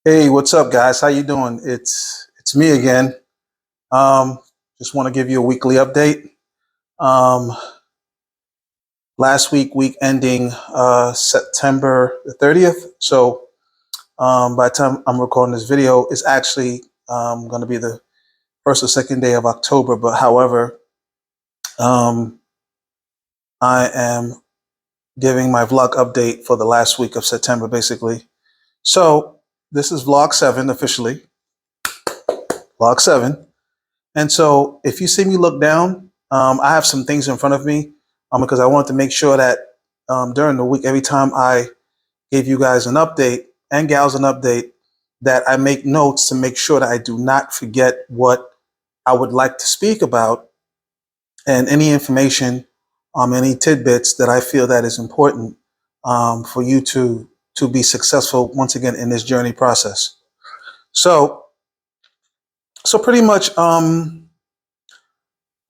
Hey, what's up, guys? How you doing? It's me again. Um, just want to give you a weekly update. Um, Last week ending September the 30th. So by the time I'm recording this video, it's actually going to be the first or second day of October. But however, um, I am giving my vlog update for the last week of September, basically. So this is vlog 7 officially, vlog 7. And so if you see me look down, I have some things in front of me because I wanted to make sure that during the week, every time I gave you guys an update and gals an update, that I make notes to make sure that I do not forget what I would like to speak about and any information, any tidbits that I feel that is important for you to be successful once again in this journey process. So, so pretty much, I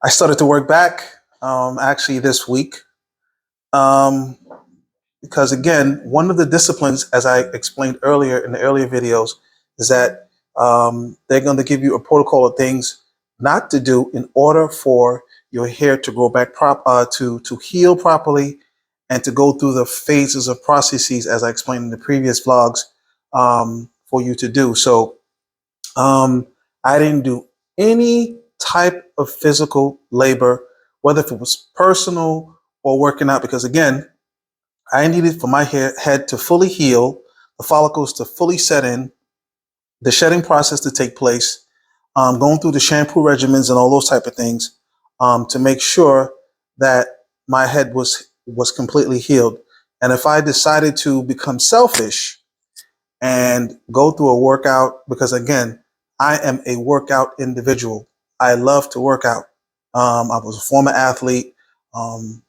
started to work back actually this week um, because, again, one of the disciplines, as I explained earlier in the earlier videos, is that they're going to give you a protocol of things not to do in order for your hair to grow back to heal properly and to go through the phases of processes, as I explained in the previous vlogs, for you to do. So I didn't do any type of physical labor, whether if it was personal or working out, because again, I needed for my head to fully heal, the follicles to fully set in, the shedding process to take place, going through the shampoo regimens and all those type of things to make sure that my head was completely healed. And if I decided to become selfish and go through a workout, because again, I am a workout individual. I love to work out. I was a former athlete, and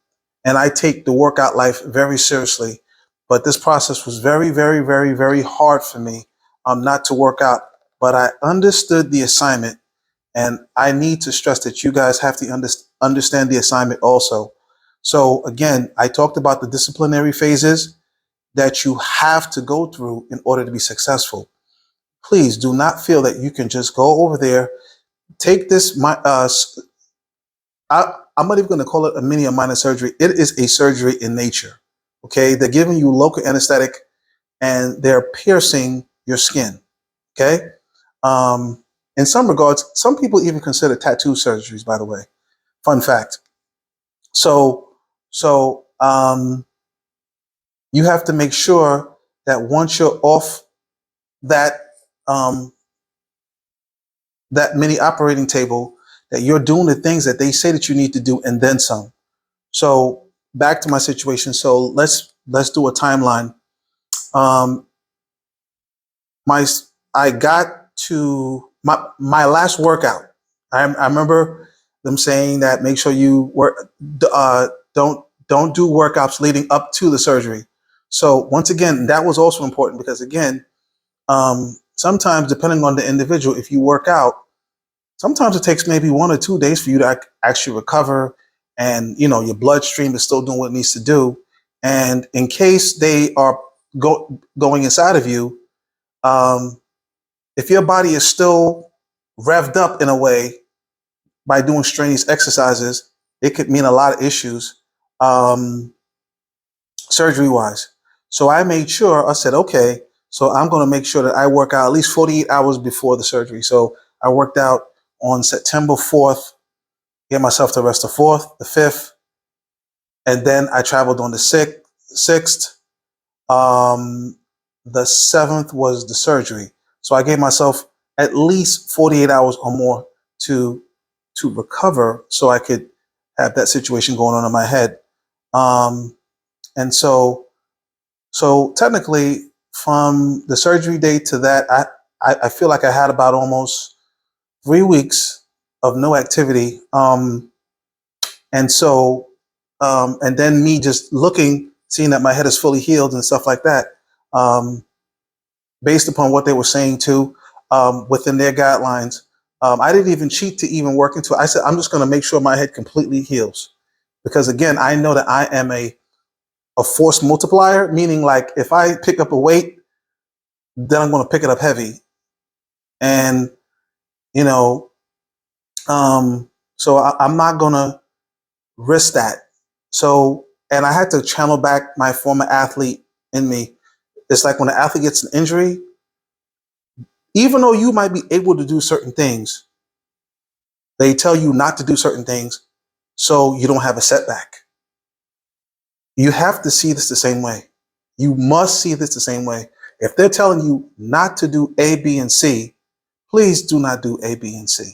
I take the workout life very seriously. But this process was very, very, very, very hard for me not to work out. But I understood the assignment, and I need to stress that you guys have to understand the assignment also. So again, I talked about the disciplinary phases that you have to go through in order to be successful. Please do not feel that you can just go over there, take this. I'm not even going to call it a mini or minor surgery. It is a surgery in nature. Okay, they're giving you local anesthetic and they're piercing your skin. Okay, um, in some regards, some people even consider tattoo surgeries. By the way, fun fact. So, so you have to make sure that once you're off that um, that mini operating table, that you're doing the things that they say that you need to do and then some. So back to my situation. So let's do a timeline. Um, my I got to my last workout. I remember them saying that make sure you work. Don't do workouts leading up to the surgery. So once again, that was also important because again, sometimes depending on the individual, if you work out, sometimes it takes maybe 1 or 2 days for you to actually recover, and your bloodstream is still doing what it needs to do. And in case they are going inside of you, um, if your body is still revved up in a way by doing strenuous exercises, it could mean a lot of issues um, surgery wise. So I made sure, I said, okay, so I'm going to make sure that I work out at least 48 hours before the surgery. So I worked out on September 4th, get myself to rest the 4th, the 5th, and then I traveled on the 6th. Um, the 7th was the surgery. So I gave myself at least 48 hours or more to recover so I could have that situation going on in my head. Um, and so technically from the surgery date to that, I feel like I had about almost 3 weeks of no activity. And so, and then me just looking, seeing that my head is fully healed and stuff like that, um, based upon what they were saying too, within their guidelines. I didn't even cheat to even work into it. I said, I'm just going to make sure my head completely heals. Because again, I know that I am a force multiplier, meaning like if I pick up a weight, then I'm going to pick it up heavy. And, you know, so I'm not going to risk that. So, and I had to channel back my former athlete in me. It's like when an athlete gets an injury, even though you might be able to do certain things, they tell you not to do certain things so you don't have a setback. You have to see this the same way. You must see this the same way. If they're telling you not to do A, B, and C, please do not do A, B, and C.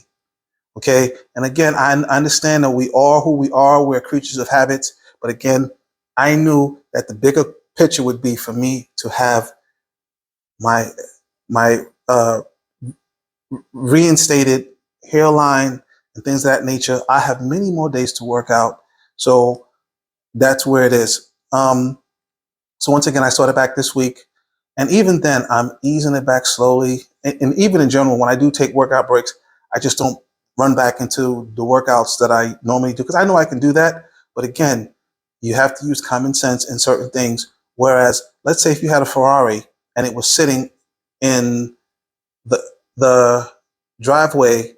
Okay. And again, I understand that we are who we are. We're creatures of habits. But again, I knew that the bigger picture would be for me to have my my reinstated hairline and things of that nature. I have many more days to work out. So that's where it is. So once again, I started back this week. And even then, I'm easing it back slowly. And even in general, when I do take workout breaks, I just don't run back into the workouts that I normally do because I know I can do that. But again, you have to use common sense in certain things. Whereas, let's say if you had a Ferrari and it was sitting in the the driveway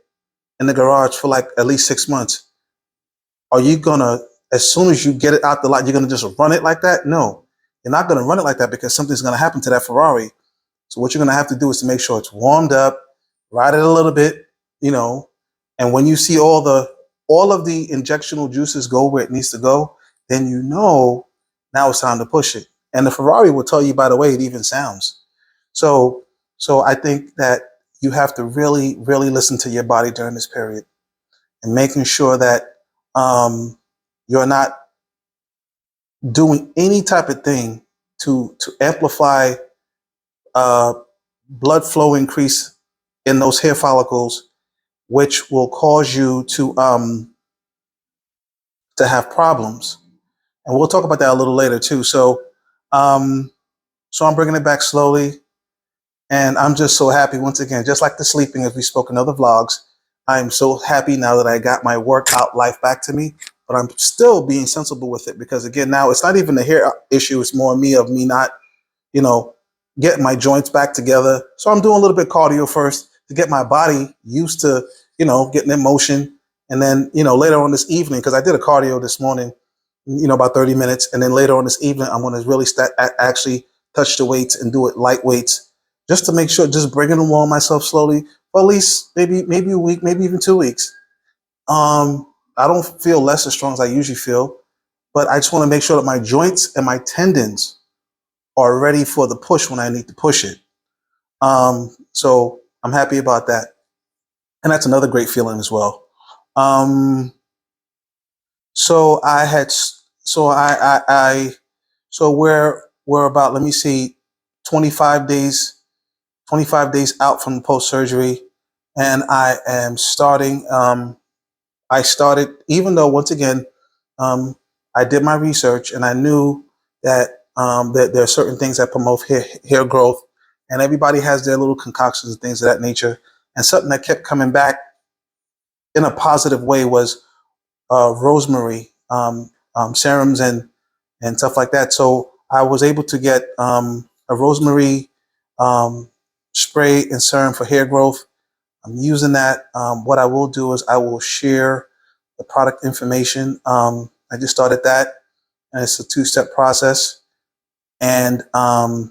in the garage for like at least 6 months, are you gonna, as soon as you get it out the lot, you're gonna just run it like that? No, you're not gonna run it like that because something's gonna happen to that Ferrari. So what you're gonna have to do is to make sure it's warmed up, ride it a little bit, you know, and when you see all of the injectional juices go where it needs to go, then you know now it's time to push it. And the Ferrari will tell you by the way it even sounds. So so I think that you have to really, really listen to your body during this period and making sure that you're not doing any type of thing to amplify uh, blood flow increase in those hair follicles, which will cause you to have problems. And we'll talk about that a little later too. Um, so I'm bringing it back slowly, and I'm just so happy once again. Just like the sleeping, as we spoke in other vlogs, I'm so happy now that I got my workout life back to me. But I'm still being sensible with it because again, now it's not even a hair issue; it's more me of me not, you know, getting my joints back together. So I'm doing a little bit of cardio first to get my body used to, getting in motion. And then, later on this evening, because I did a cardio this morning, about 30 minutes. And then later on this evening, I'm going to really actually touch the weights and do it light weights just to make sure, just bringing them on myself slowly for at least maybe a week, maybe even 2 weeks. I don't feel less as strong as I usually feel, but I just want to make sure that my joints and my tendons are ready for the push when I need to push it. So I'm happy about that. And that's another great feeling as well. So I had, so so we're about, let me see, 25 days, 25 days out from post surgery. And I am starting, I started, even though once again, I did my research and I knew that there are certain things that promote hair growth, and everybody has their little concoctions and things of that nature. And something that kept coming back in a positive way was rosemary serums and stuff like that. So I was able to get a rosemary spray and serum for hair growth. I'm using that. What I will do is I will share the product information. I just started that, and it's a two-step process. And I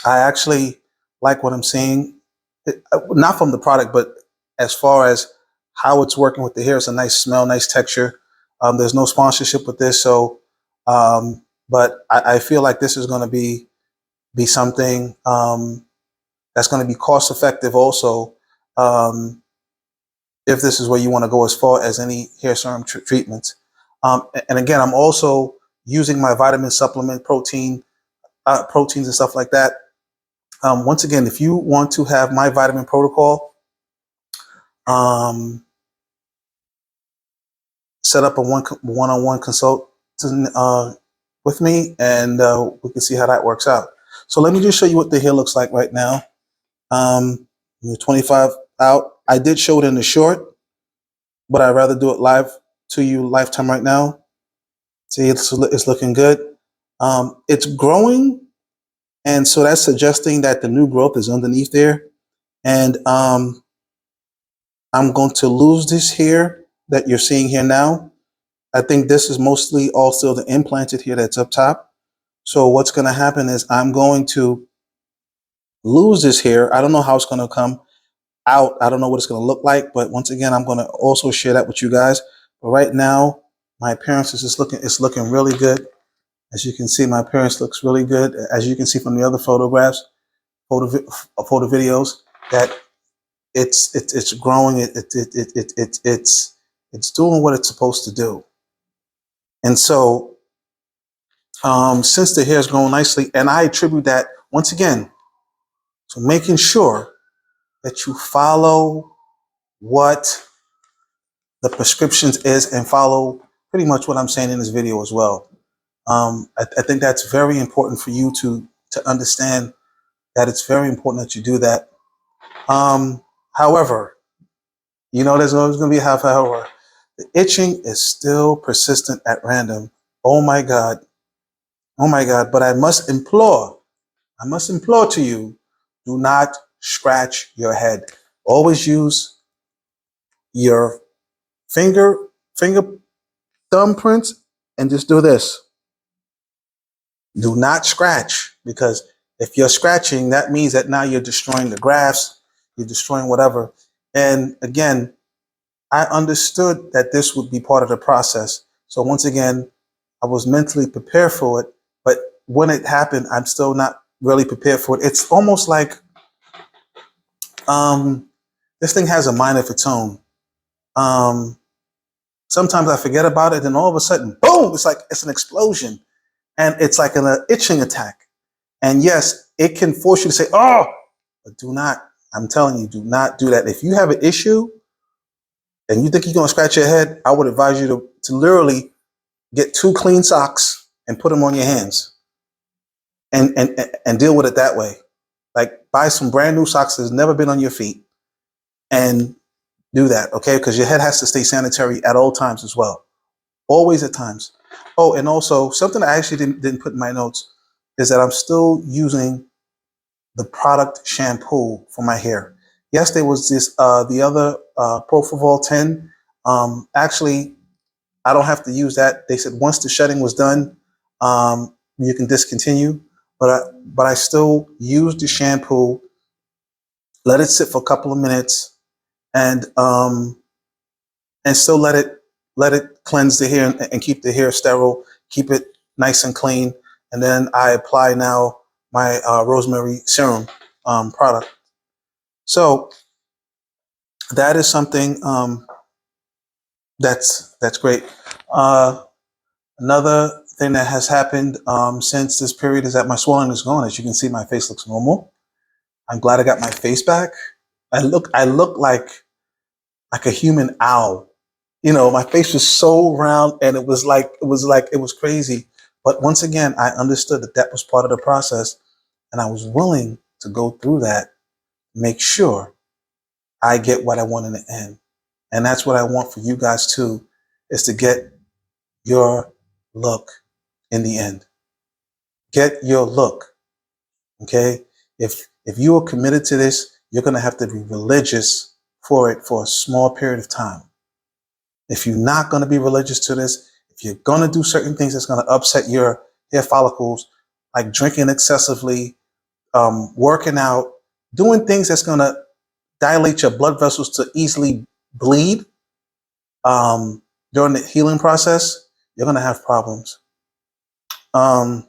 actually like what I'm seeing, not from the product, but as far as how it's working with the hair. It's a nice smell, nice texture. There's no sponsorship with this, so but I feel like this is going to be something that's going to be cost effective also. If this is where you want to go as far as any hair serum treatments. And again, I'm also using my vitamin supplement proteins and stuff like that. Once again, if you want to have my vitamin protocol, set up a one-on-one consult with me, and we can see how that works out. So let me just show you what the hair looks like right now. We're 25 out. I did show it in the short, but I'd rather do it live to you lifetime right now. See, it's looking good. It's growing And so that's suggesting that the new growth is underneath there. And I'm going to lose this here that you're seeing here now. I think this is mostly all still the implanted here that's up top. So what's going to happen is I'm going to lose this here. I don't know how it's going to come out. I don't know what it's going to look like, but once again, I'm going to also share that with you guys. But right now, my appearance is just looking really good. As you can see, my appearance looks really good. As you can see from the other photographs, photo videos, that it's growing. It's doing what it's supposed to do. And so, since the hair is growing nicely, and I attribute that once again to making sure that you follow what the prescriptions is and follow pretty much what I'm saying in this video as well. I think that's very important for you to understand that it's very important that you do that. However, there's always going to be a however. The itching is still persistent at random. Oh my God. Oh my God. But I must implore to you, do not scratch your head. Always use your finger thumbprints and just do this. Do not scratch, because if you're scratching, that means that now you're destroying the grafts, you're destroying whatever. And again, I understood that this would be part of the process. So once again, I was mentally prepared for it, but when it happened, I'm still not really prepared for it. It's almost like this thing has a mind of its own. Sometimes I forget about it, and all of a sudden, boom, it's an explosion. And it's like an itching attack. And yes, it can force you to say, oh, but do not, I'm telling you, do not do that. If you have an issue and you think you're going to scratch your head, I would advise you to literally get 2 clean socks and put them on your hands and deal with it that way. Like, buy some brand new socks that's never been on your feet and do that, okay? Because your head has to stay sanitary at all times as well. Always at times. Oh, and also something I actually didn't put in my notes is that I'm still using the product shampoo for my hair. Yes, there was this the other Propofol 10. Actually, I don't have to use that. They said once the shedding was done, you can discontinue. But I still use the shampoo. Let it sit for a couple of minutes, and still let it cleanse the hair and keep the hair sterile, keep it nice and clean. And then I apply now my rosemary serum product. So that is something that's great. Another thing that has happened since this period is that my swelling is gone. As you can see, my face looks normal. I'm glad I got my face back. I look like a human owl. My face was so round, and it was crazy. But once again, I understood that was part of the process, and I was willing to go through that, make sure I get what I want in the end. And that's what I want for you guys too, is to get your look in the end. Get your look. Okay? If you are committed to this, you're going to have to be religious for it for a small period of time. If you're not going to be religious to this, if you're going to do certain things that's going to upset your hair follicles, like drinking excessively, working out, doing things that's going to dilate your blood vessels to easily bleed during the healing process, you're going to have problems. And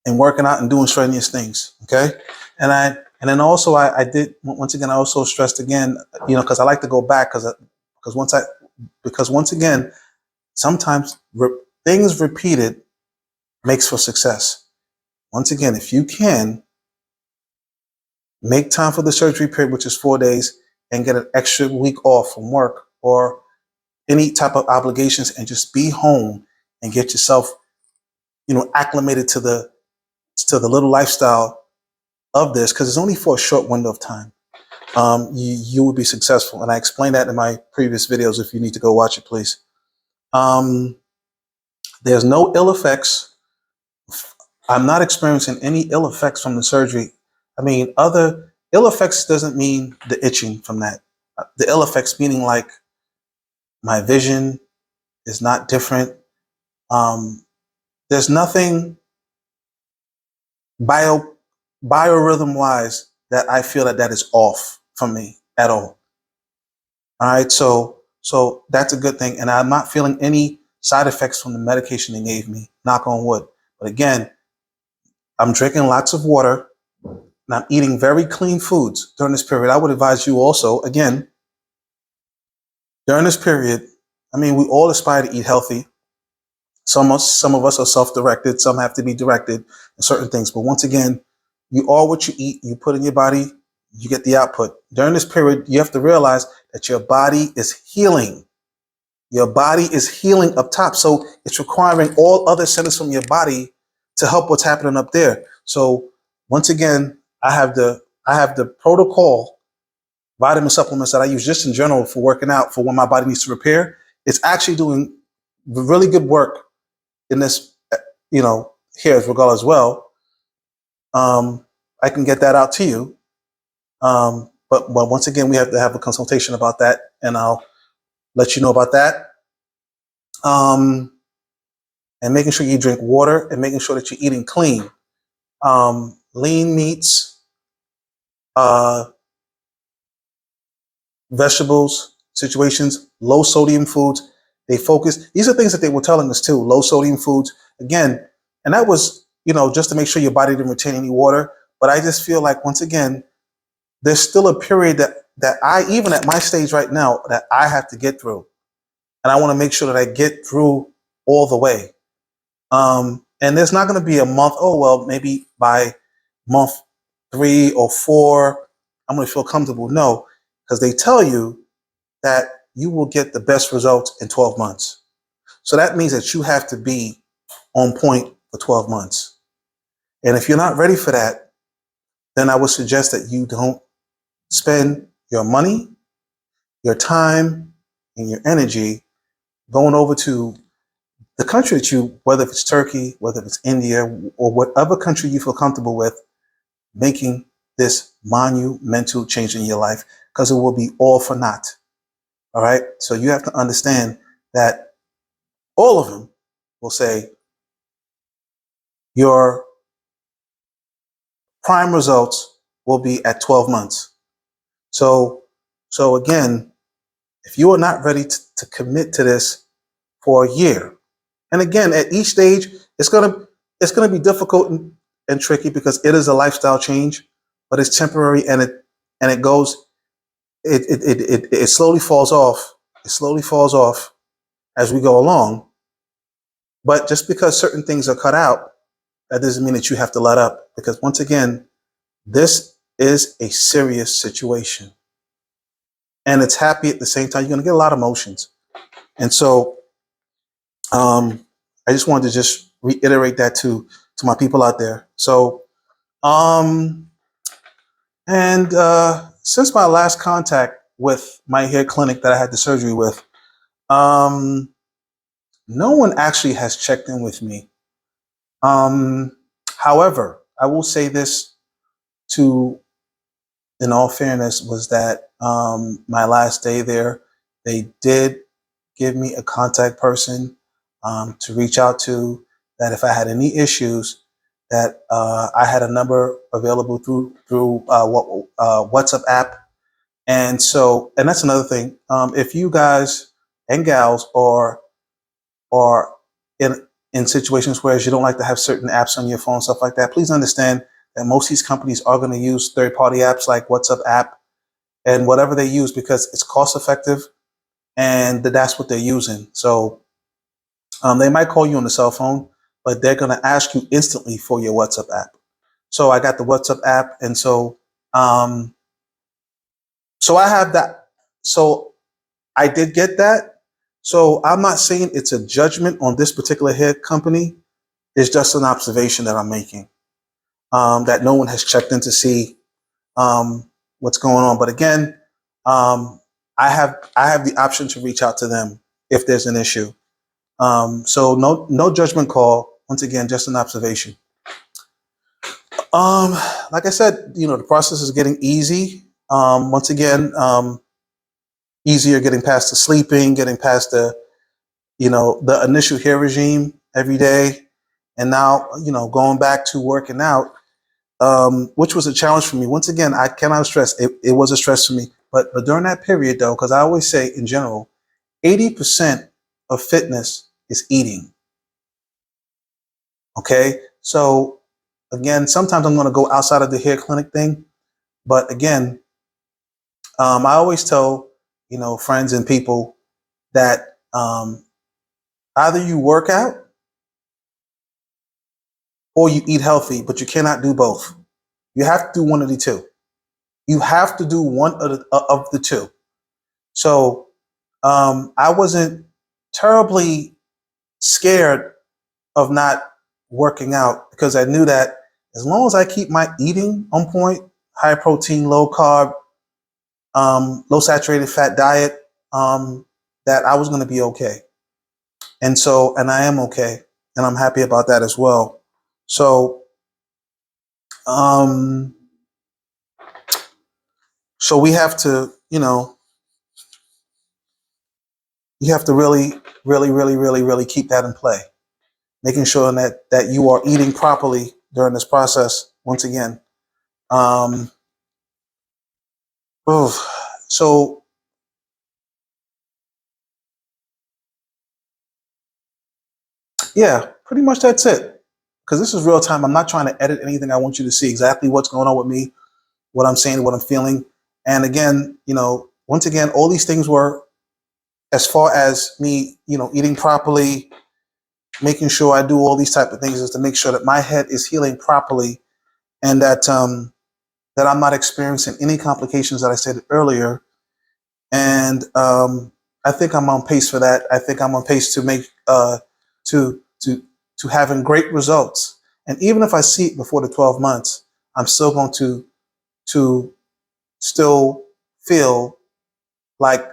working out and doing strenuous things. Okay. And then also I did, once again, I also stressed again, because I like to go back because once again, sometimes things repeated makes for success. Once again, if you can make time for the surgery period, which is 4 days, and get an extra week off from work or any type of obligations, and just be home and get yourself, acclimated to the little lifestyle of this, because it's only for a short window of time. You will be successful. And I explained that in my previous videos. If you need to go watch it, please. There's no ill effects I'm not experiencing any ill effects from the surgery. I mean, other ill effects doesn't mean the itching from that. The ill effects meaning like my vision is not different. Um, there's nothing bio biorhythm wise that I feel that is off from me at all. All right, so that's a good thing, and I'm not feeling any side effects from the medication they gave me. Knock on wood. But again, I'm drinking lots of water, and I'm eating very clean foods during this period. I would advise you also, again, during this period. I mean, we all aspire to eat healthy. Some of us are self-directed. Some have to be directed in certain things. But once again, you are what you eat. You put in your body, you get the output. During this period, you have to realize that your body is healing. Your body is healing up top. So it's requiring all other centers from your body to help what's happening up there. So once again, I have the protocol vitamin supplements that I use just in general for working out for when my body needs to repair. It's actually doing really good work in this, here as regard as well. I can get that out to you. But once again, we have to have a consultation about that, and I'll let you know about that. Um, and making sure you drink water and making sure that you're eating clean. Lean meats, uh, vegetables, situations, low sodium foods. They focus. These are things that they were telling us too. Low sodium foods. Again, and that was, just to make sure your body didn't retain any water. But I just feel like once again, there's still a period that I, even at my stage right now, that I have to get through. And I want to make sure that I get through all the way. And there's not going to be a month, oh, well, maybe by month 3 or 4, I'm going to feel comfortable. No, because they tell you that you will get the best results in 12 months. So that means that you have to be on point for 12 months. And if you're not ready for that, then I would suggest that you don't spend your money, your time, and your energy going over to the country that you, whether it's Turkey, whether it's India, or whatever country you feel comfortable with, making this monumental change in your life, because it will be all for naught. All right. So you have to understand that all of them will say your prime results will be at 12 months. So again, if you are not ready to commit to this for a year, and again, at each stage, it's gonna be difficult and tricky because it is a lifestyle change, but it's temporary, and it goes it slowly falls off. It slowly falls off as we go along. But just because certain things are cut out, that doesn't mean that you have to let up. Because once again, this is a serious situation, and it's happy at the same time. You're going to get a lot of emotions, and so I just wanted to just reiterate that to my people out there. So, and since my last contact with my hair clinic that I had the surgery with, um, no one actually has checked in with me. Um, However, I will say this to, in all fairness, was that my last day there, they did give me a contact person to reach out to, that if I had any issues, that I had a number available through WhatsApp app. And so, and that's another thing. If you guys and gals are in situations where you don't like to have certain apps on your phone, stuff like that, please understand that most of these companies are going to use third-party apps like WhatsApp app and whatever they use, because it's cost effective, and that's what they're using. So they might call you on the cell phone, but they're going to ask you instantly for your WhatsApp app. So I got the WhatsApp app, and um, so I have that. So I did get that. So I'm not saying it's a judgment on this particular hair company. It's just an observation that I'm making, that no one has checked in to see what's going on. But again, I have the option to reach out to them if there's an issue. So no judgment call. Once again, just an observation. Like I said, the process is getting easy. Once again, easier getting past the sleeping, getting past the initial hair regime every day, and now going back to working out, which was a challenge for me. Once again, I cannot stress it was a stress for me. But during that period though, because I always say in general, 80% of fitness is eating. Okay, so again, sometimes I'm going to go outside of the hair clinic thing, but again, I always tell friends and people that either you work out or you eat healthy, but you cannot do both. You have to do one of the two. You have to do one of the two. So I wasn't terribly scared of not working out because I knew that as long as I keep my eating on point, high protein, low carb, low saturated fat diet, that I was going to be okay. And I am okay, and I'm happy about that as well. So, um, so we have to, you have to really, really, really, really, really keep that in play, making sure that you are eating properly during this process. Once again, um, oh, so yeah, pretty much that's it. Because this is real time. I'm not trying to edit anything. I want you to see exactly what's going on with me, what I'm saying, what I'm feeling. And again, once again, all these things were as far as me, eating properly, making sure I do all these type of things is to make sure that my head is healing properly and that I'm not experiencing any complications that I said earlier. And I think I'm on pace for that. I think I'm on pace to make to to to having great results. And even if I see it before the 12 months, I'm still going to still feel like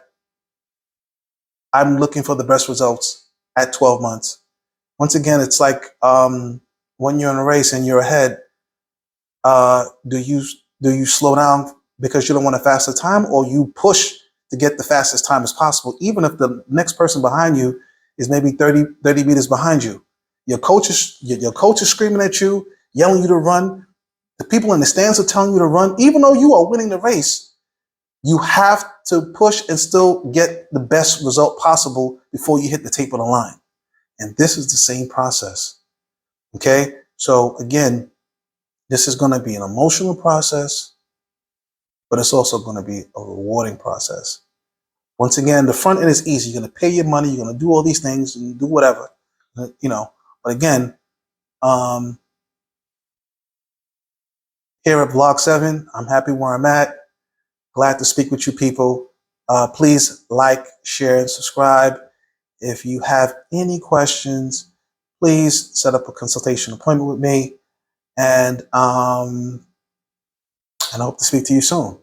I'm looking for the best results at 12 months. Once again, it's like when you're in a race and you're ahead, do you slow down because you don't want a faster time, or you push to get the fastest time as possible, even if the next person behind you is maybe 30 meters behind you? Your coach is screaming at you, yelling you to run. The people in the stands are telling you to run, even though you are winning the race. You have to push and still get the best result possible before you hit the tape of the line. And this is the same process. Okay. So again, this is going to be an emotional process, but it's also going to be a rewarding process. Once again, the front end is easy. You're going to pay your money. You're going to do all these things and do whatever, But again, um, here at Block 7, I'm happy where I'm at. Glad to speak with you people. Please like, share, and subscribe. If you have any questions, please set up a consultation appointment with me. And I hope to speak to you soon.